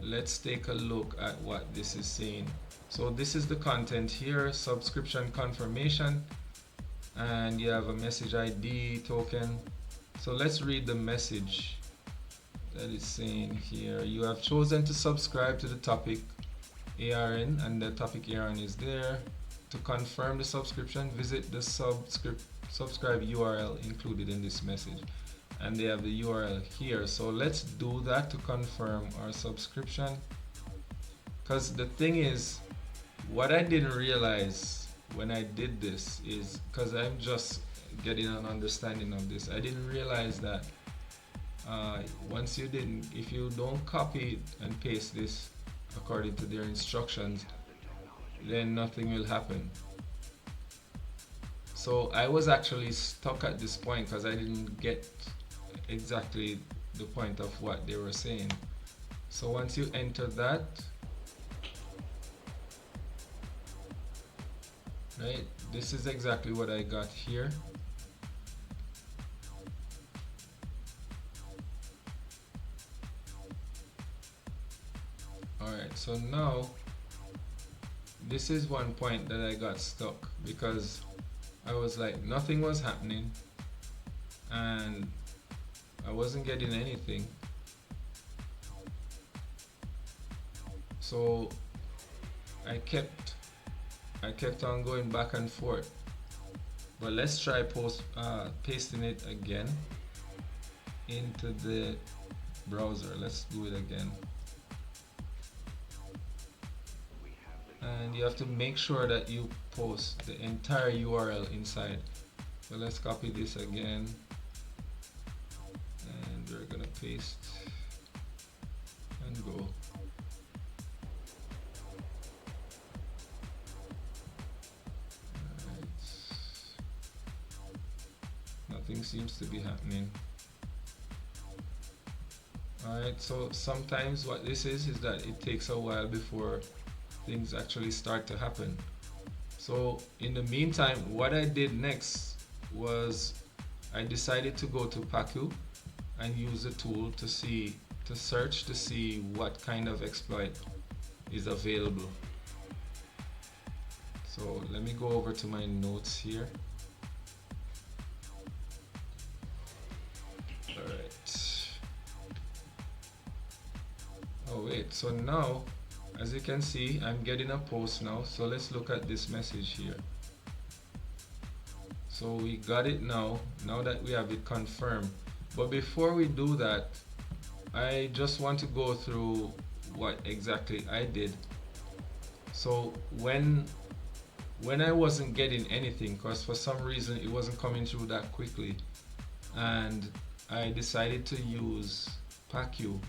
let's take a look at what this is saying. So this is the content here, subscription confirmation, and you have a message ID token. So let's read the message that is saying here. You have chosen to subscribe to the topic ARN, and the topic ARN is there. To confirm the subscription, visit the subscribe URL included in this message, and they have the URL here. So let's do that to confirm our subscription, because the thing is, what I didn't realize when I did this is, because I'm just getting an understanding of this, I didn't realize that if you don't copy and paste this according to their instructions, then nothing will happen. So I was actually stuck at this point because I didn't get exactly the point of what they were saying. So once you enter that, right, this is exactly what I got here. Alright, so now this is one point that I got stuck, because I was like, nothing was happening and I wasn't getting anything. So I kept on going back and forth. But let's try pasting it again into the browser. Let's do it again. And you have to make sure that you post the entire URL inside. So let's copy this again, and we're gonna paste and go. Alright. Nothing seems to be happening. Alright, so sometimes what this is that it takes a while before things actually start to happen. So in the meantime, what I did next was I decided to go to Paku and use the tool to search to see what kind of exploit is available. So let me go over to my notes here. Alright. Oh wait, so now, as you can see, I'm getting a post now. So let's look at this message here. So we got it now that we have it confirmed. But before we do that, I just want to go through what exactly I did. So when I wasn't getting anything, because for some reason it wasn't coming through that quickly, and I decided to use Paku.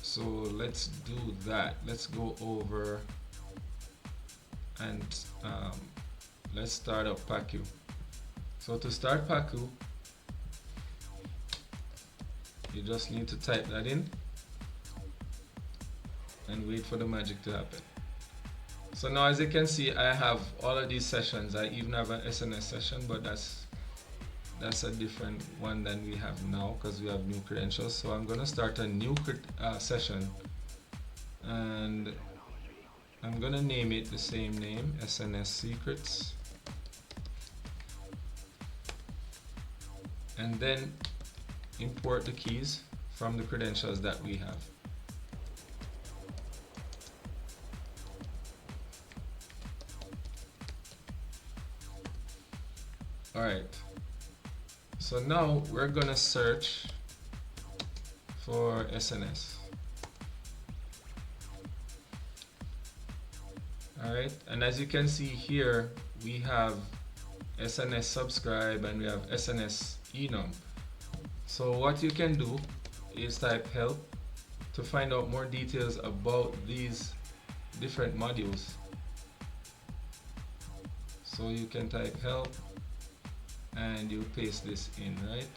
So let's do that. Let's go over and let's start up Paku. So to start Paku, you just need to type that in and wait for the magic to happen. So now, as you can see, I have all of these sessions. I even have an SNS session, but that's a different one than we have now because we have new credentials. So I'm gonna start a new session, and I'm gonna name it the same name, SNS Secrets, and then import the keys from the credentials that we have. Alright, so now we're gonna search for SNS. Alright, and as you can see here, we have SNS subscribe and we have SNS enum. So what you can do is type help to find out more details about these different modules. So you can type help and you paste this in, right?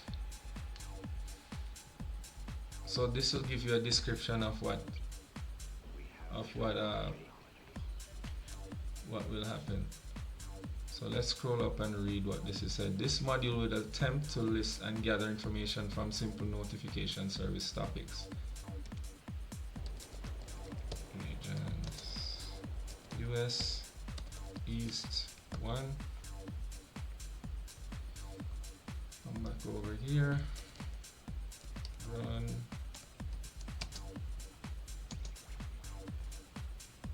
So this will give you a description of what will happen. So let's scroll up and read what this is said. This module will attempt to list and gather information from simple notification service topics. US East 1. Come back over here, run,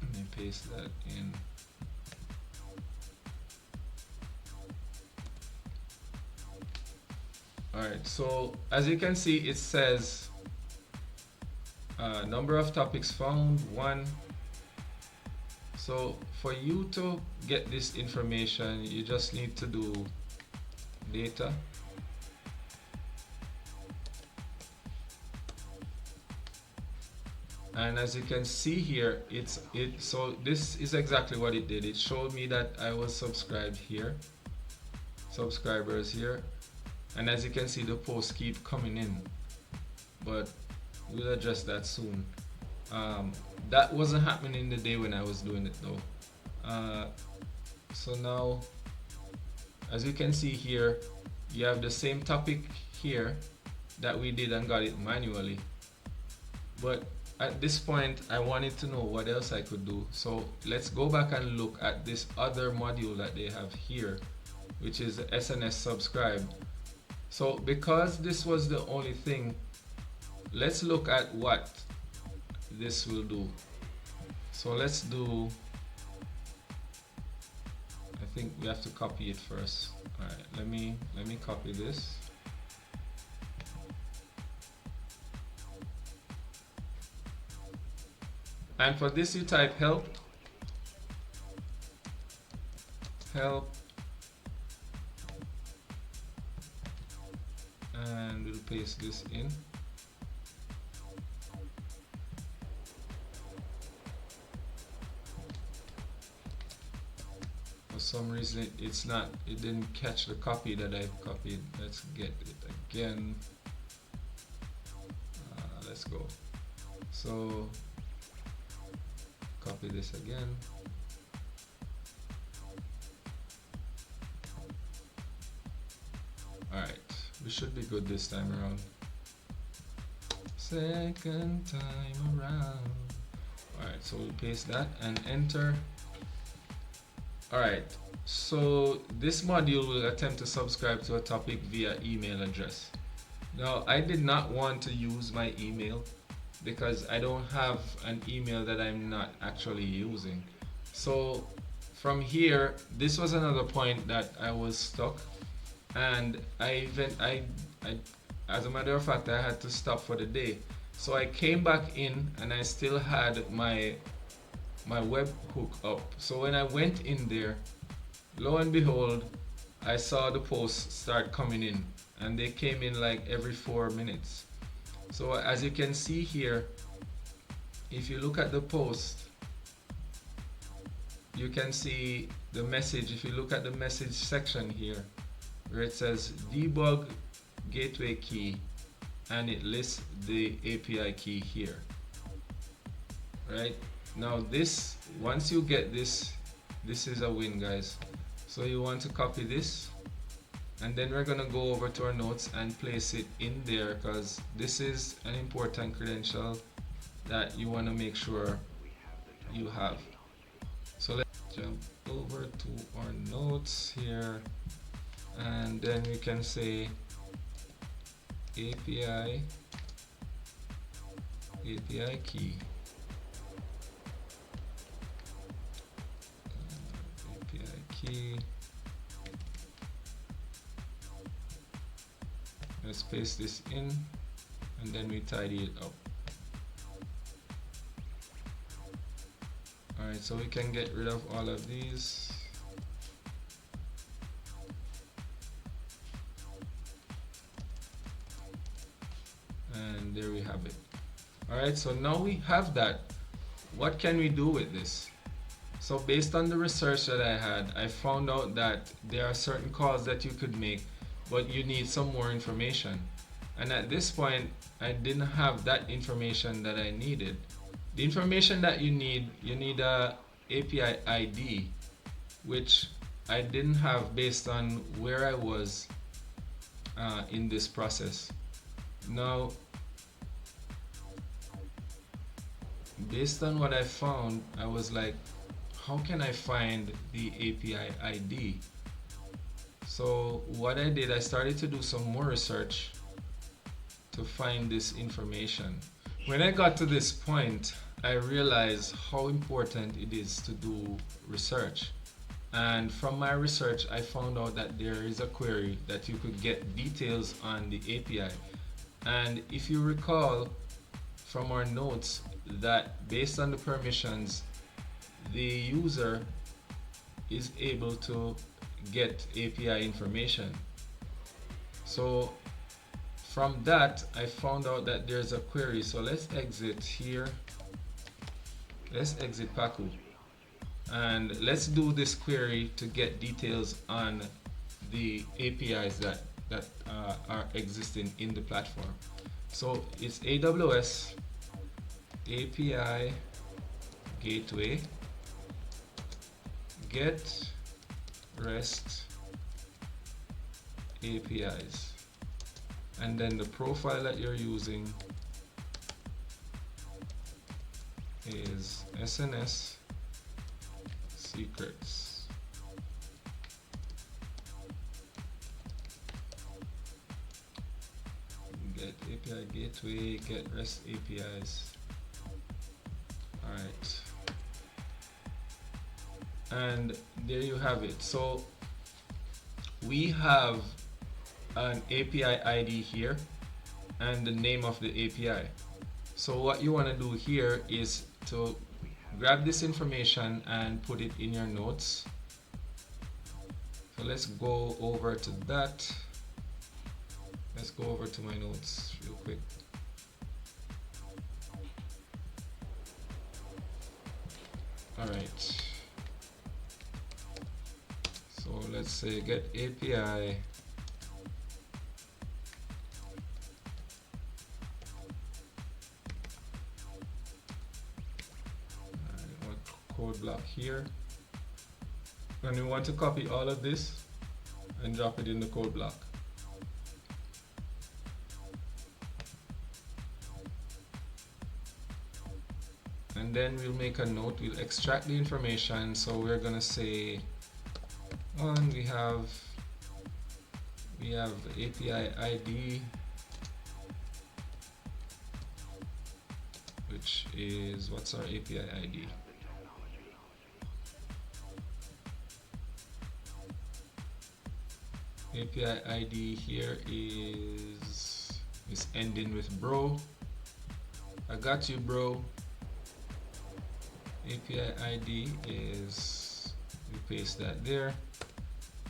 let me paste that in. Alright, so as you can see, it says number of topics found 1. So for you to get this information, you just need to do data, and as you can see here, so this is exactly what it did. It showed me that I was subscribed here, subscribers here, and as you can see, the posts keep coming in, but we'll address that soon. That wasn't happening in the day when I was doing it though. So now, as you can see here, you have the same topic here that we did and got it manually, but at this point I wanted to know what else I could do. So let's go back and look at this other module that they have here, which is the SNS subscribe. So because this was the only thing, let's look at what this will do. So let's do, I think we have to copy it first. All right, let me copy this. And for this you type help, and we'll paste this in. For some reason it didn't catch the copy that I copied. Let's get it again. Let's go. So copy this again. Alright, we should be good this time around. Second time around. Alright, so we'll paste that and enter. Alright, so this module will attempt to subscribe to a topic via email address. Now, I did not want to use my email because I don't have an email that I'm not actually using. So from here, this was another point that I was stuck, and as a matter of fact, I had to stop for the day. So I came back in and I still had my webhook up. So when I went in there, lo and behold, I saw the posts start coming in, and they came in like every 4 minutes. So as you can see here, if you look at the post, you can see the message. If you look at the message section here, where it says debug gateway key, and it lists the API key here. Right? Now this, once you get this, this is a win, guys. So you want to copy this, and then we're gonna go over to our notes and place it in there, because this is an important credential that you want to make sure you have. So let's jump over to our notes here, and then we can say API key. Key. Let's paste this in, and then we tidy it up. Alright, so we can get rid of all of these. And there we have it. Alright, so now we have that. What can we do with this? So based on the research that I had, I found out that there are certain calls that you could make, but you need some more information. And at this point, I didn't have that information that I needed. The information that you need a API ID, which I didn't have based on where I was in this process. Now, based on what I found, I was like, how can I find the API ID? So what I did, I started to do some more research to find this information. When I got to this point, I realized how important it is to do research. And from my research, I found out that there is a query that you could get details on the API. And if you recall from our notes that based on the permissions, the user is able to get API information. So from that, I found out that there's a query. So let's exit here. Let's exit Paku. And let's do this query to get details on the APIs that are existing in the platform. So it's AWS API Gateway get REST APIs, and then the profile that you're using is SNS secrets. Get API gateway, get REST APIs. Alright. And there you have it. So we have an API ID here and the name of the API. So what you want to do here is to grab this information and put it in your notes. So let's go over to that. Let's go over to my notes real quick. All right. So let's say get API code block here, and we want to copy all of this and drop it in the code block. And then we'll make a note, we'll extract the information. So we're gonna say we have API ID, which is, what's our API ID? API ID here is ending with bro. I got you, bro. API ID is, we paste that there.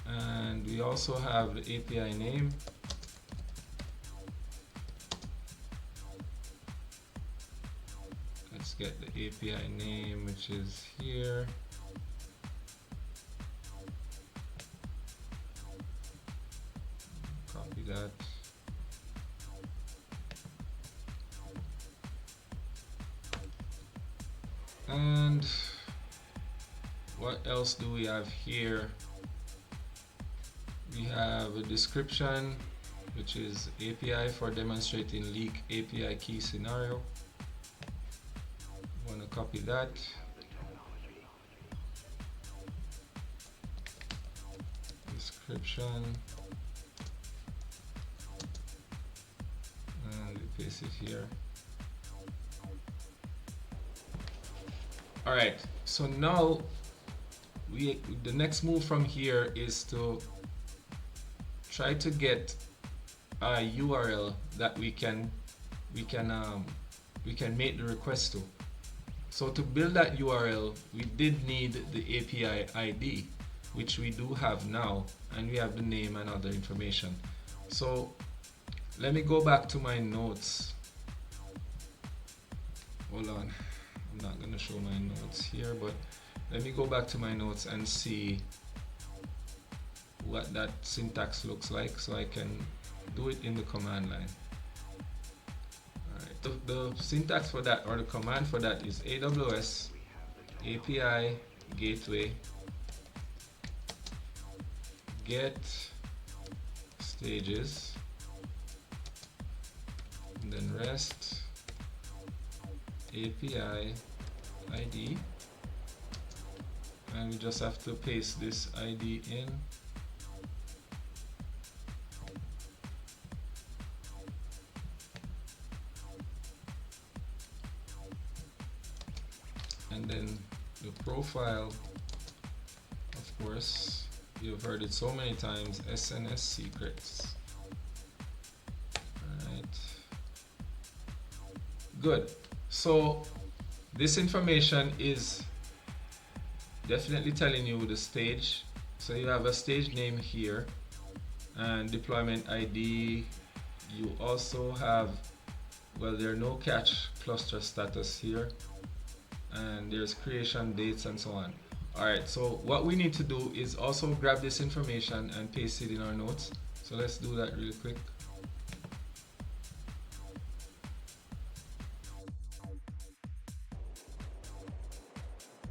And we also have the API name. Let's get the API name, which is here. Copy that. And what else do we have here? We have a description, which is API for demonstrating leak API key scenario. Want to copy that. Description. And we paste it here. All right, so now the next move from here is to try to get a URL that we can make the request to. So to build that URL, we did need the API ID, which we do have now, and we have the name and other information. So let me go back to my notes. Hold on, I'm not going to show my notes here, but let me go back to my notes and see what that syntax looks like so I can do it in the command line. Alright, the syntax for that, or the command for that, is AWS API Gateway get stages, and then REST API ID and we just have to paste this ID in. And then the profile, of course, you've heard it so many times, SNS secrets. Alright. Good. So this information is definitely telling you the stage. So you have a stage name here and deployment ID. You also have, well, there are no cache cluster status here, and there's creation dates and so on. Alright, so what we need to do is also grab this information and paste it in our notes. So let's do that really quick.